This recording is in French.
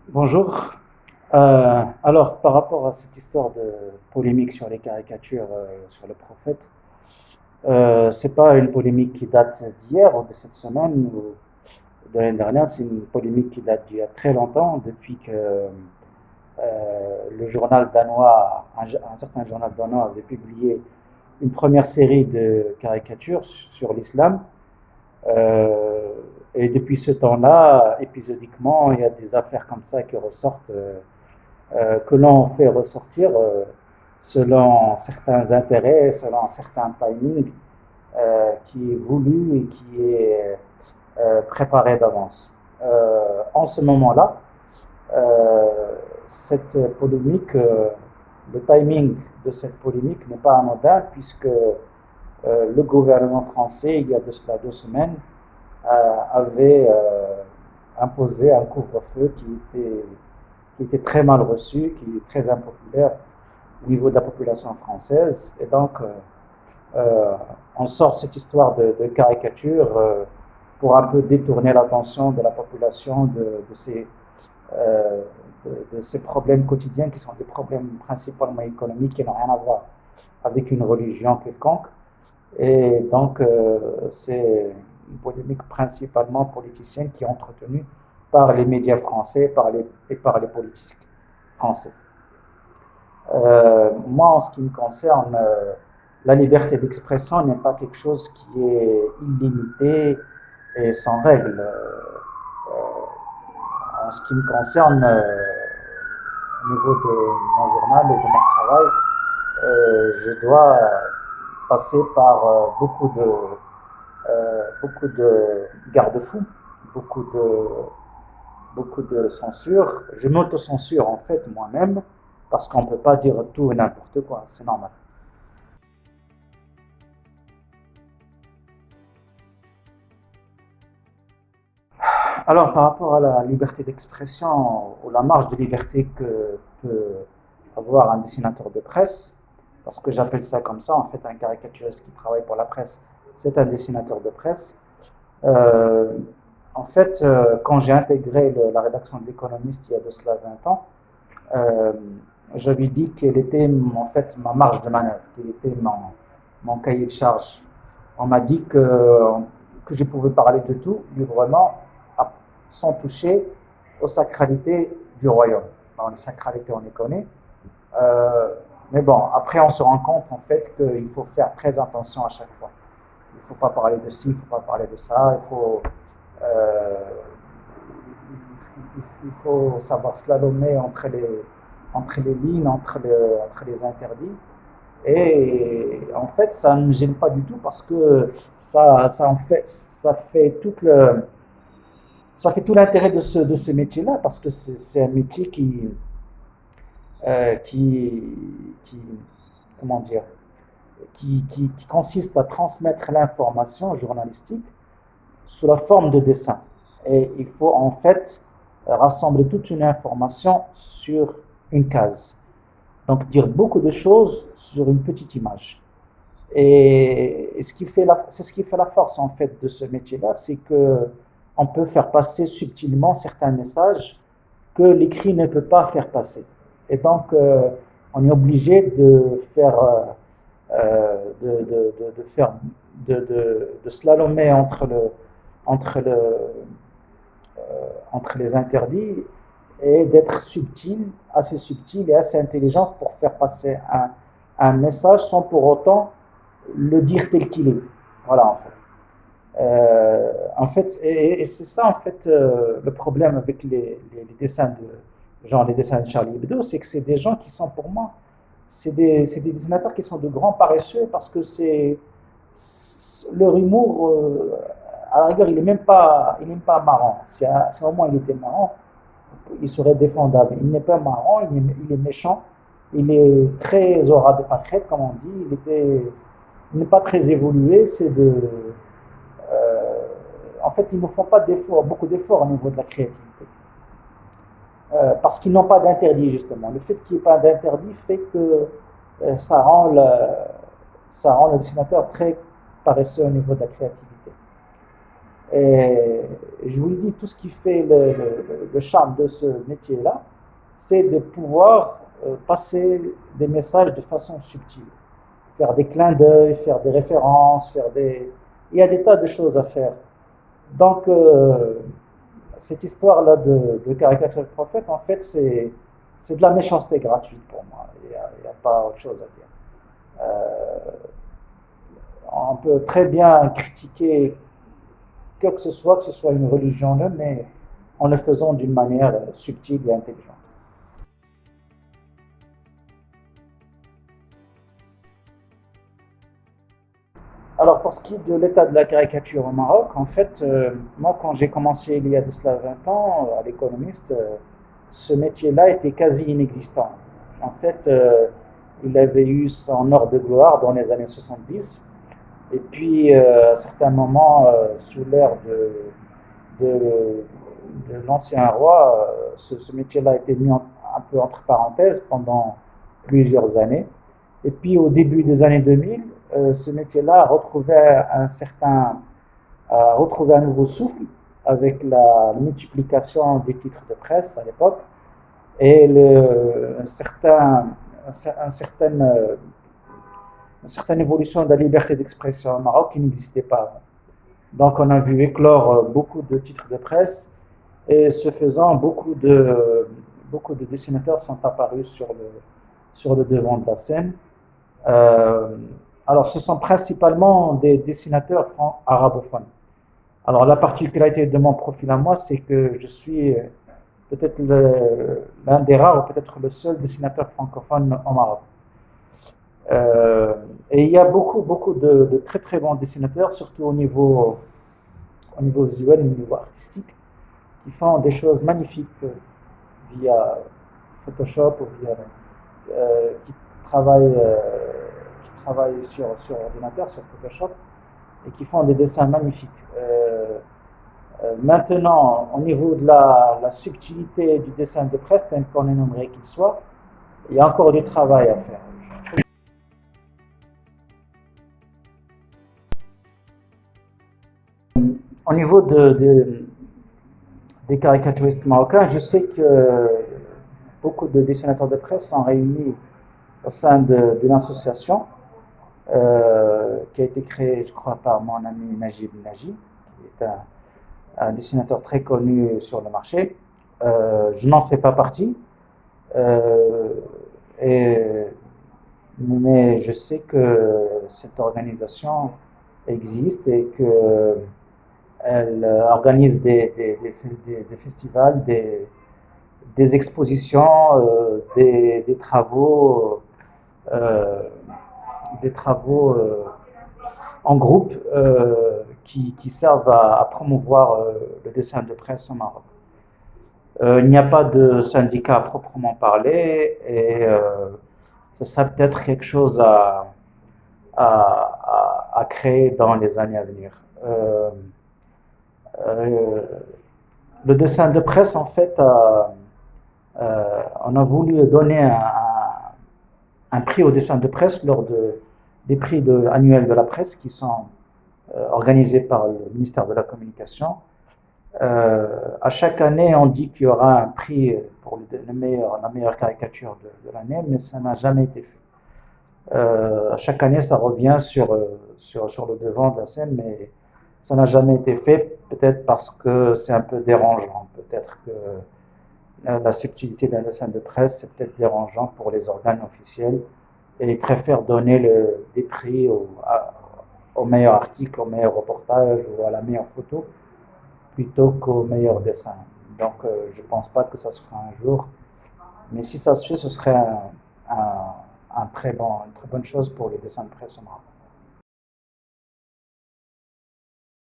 Bonjour. Alors, par rapport à cette histoire de polémique sur les caricatures sur le prophète, c'est pas une polémique qui date d'hier ou de cette semaine ou de l'année dernière, c'est une polémique qui date d'il y a très longtemps, depuis que le journal danois, un certain journal danois avait publié une première série de caricatures sur l'islam. Euh, et depuis ce temps-là, épisodiquement, il y a des affaires comme ça qui ressortent que l'on fait ressortir selon certains intérêts, selon certains timings qui est voulu et qui est préparé d'avance. En ce moment-là, cette polémique, le timing de cette polémique n'est pas anodin puisque le gouvernement français, il y a de cela 2 semaines, avait imposé un couvre-feu qui était très mal reçu, qui est très impopulaire au niveau de la population française. Et donc, on sort cette histoire de caricature pour un peu détourner l'attention de la population euh, de ces problèmes quotidiens qui sont des problèmes principalement économiques qui n'ont rien à voir avec une religion quelconque. Et donc, c'est une polémique principalement politicienne qui est entretenue par les médias français et par les politiques français. Moi, en ce qui me concerne, la liberté d'expression n'est pas quelque chose qui est illimité et sans règle. En ce qui me concerne, au niveau de mon journal et de mon travail, je dois passer par beaucoup de garde-fous, beaucoup de, beaucoup de censure. Je m'auto-censure en fait moi-même parce qu'on ne peut pas dire tout et n'importe quoi, c'est normal. Alors, par rapport à la liberté d'expression ou la marge de liberté que peut avoir un dessinateur de presse, parce que j'appelle ça comme ça, en fait, un caricaturiste qui travaille pour la presse, c'est un dessinateur de presse. Euh, En fait, quand j'ai intégré la rédaction de l'Économiste il y a de cela 20 ans, euh, je lui dis quelle était en fait ma marge de manœuvre, quel était mon cahier de charge. On m'a dit que je pouvais parler de tout librement, sans toucher aux sacralités du royaume. Bon, les sacralités, on les connaît. Euh, mais bon, après, on se rend compte en fait qu'il faut faire très attention à chaque fois. Il ne faut pas parler de ci, il ne faut pas parler de ça. Euh, il faut savoir slalomer entre les lignes, entre les interdits. Et en fait, ça ne me gêne pas du tout parce que ça fait tout l'intérêt de ce métier-là parce que c'est un métier euh, qui, qui, comment dire, qui consiste à transmettre l'information journalistique sous la forme de dessin. Et il faut en fait rassembler toute une information sur une case. Donc dire beaucoup de choses sur une petite image. Et c'est ce qui fait la force en fait de ce métier-là, c'est que on peut faire passer subtilement certains messages que l'écrit ne peut pas faire passer. Et donc on est obligé de faire de faire de slalomer entre le entre les interdits et d'être subtil, assez subtil et assez intelligent pour faire passer un message sans pour autant le dire tel qu'il est. Voilà, en fait, et c'est ça en fait le problème avec les dessins genre les dessins de Charlie Hebdo, c'est que c'est des gens qui sont pour moi, c'est des dessinateurs qui sont de grands paresseux parce que leur humour, à la rigueur, il n'est pas marrant. Si au moins il était marrant, il serait défendable. Il n'est pas marrant, il est méchant, il est très aura de pâquerette, comme on dit. Il n'est pas très évolué. En fait, ils ne font pas d'efforts, beaucoup d'efforts au niveau de la créativité. Parce qu'ils n'ont pas d'interdit, justement. Le fait qu'il n'y ait pas d'interdit fait que euh, ça, rend le, ça rend le dessinateur très paresseux au niveau de la créativité. Et je vous le dis, tout ce qui fait le charme de ce métier-là, c'est de pouvoir passer des messages de façon subtile, faire des clins d'œil, faire des références, faire des... Il y a des tas de choses à faire. Donc, cette histoire-là de caricature de prophète, en fait, c'est de la méchanceté gratuite pour moi. Il y a pas autre chose à dire. Euh, on peut très bien critiquer que ce soit une religion, là, mais en le faisant d'une manière subtile et intelligente. Alors, pour ce qui est de l'état de la caricature au Maroc, en fait, moi, quand j'ai commencé il y a de cela 20 ans à l'économiste, ce métier-là était quasi inexistant. En fait, il avait eu son heure de gloire dans les années 70, et puis à certains moments, sous l'ère de, de l'ancien roi, ce métier-là a été mis un peu entre parenthèses pendant plusieurs années. Et puis au début des années 2000, ce métier-là a retrouvé un nouveau souffle avec la multiplication des titres de presse à l'époque et un certain, une certaine évolution de la liberté d'expression au Maroc qui n'existait pas avant. Donc on a vu éclore beaucoup de titres de presse et ce faisant, beaucoup de dessinateurs sont apparus sur le devant de la scène. Euh, alors ce sont principalement des dessinateurs arabophones. Alors la particularité de mon profil à moi, c'est que je suis peut-être l'un des rares, ou peut-être le seul dessinateur francophone au Maroc. Et il y a beaucoup de très très bons dessinateurs, surtout au niveau visuel, au niveau artistique, qui font des choses magnifiques via Photoshop ou via qui travaillent, sur ordinateur, sur Photoshop, et qui font des dessins magnifiques. Maintenant, au niveau de la subtilité du dessin de presse, tel qu'on aimerait qu'il soit, il y a encore du travail à faire. Au niveau des caricaturistes marocains, je sais que beaucoup de dessinateurs de presse sont réunis au sein d'une association qui a été créée, je crois, par mon ami Najib Naji, qui est un dessinateur très connu sur le marché. Je n'en fais pas partie, euh, et, mais je sais que cette organisation existe et que elle organise des festivals, des expositions, euh, des travaux en groupe qui servent à promouvoir le dessin de presse au Maroc. Il n'y a pas de syndicat à proprement parler et ce sera peut-être quelque chose à créer dans les années à venir. Euh, le dessin de presse, en fait, on a voulu donner un prix au dessin de presse lors des prix annuels de la presse qui sont organisés par le ministère de la Communication. À chaque année, on dit qu'il y aura un prix pour la meilleure caricature de l'année, mais ça n'a jamais été fait. Chaque année, ça revient sur le devant de la scène, mais ça n'a jamais été fait, peut-être parce que c'est un peu dérangeant. Peut-être que la subtilité d'un dessin de presse, c'est peut-être dérangeant pour les organes officiels et ils préfèrent donner des prix au meilleur article, au meilleur reportage ou à la meilleure photo plutôt qu'au meilleur dessin. Donc je ne pense pas que ça se fera un jour, mais si ça se fait, ce serait une très bonne chose pour le dessin de presse au Maroc.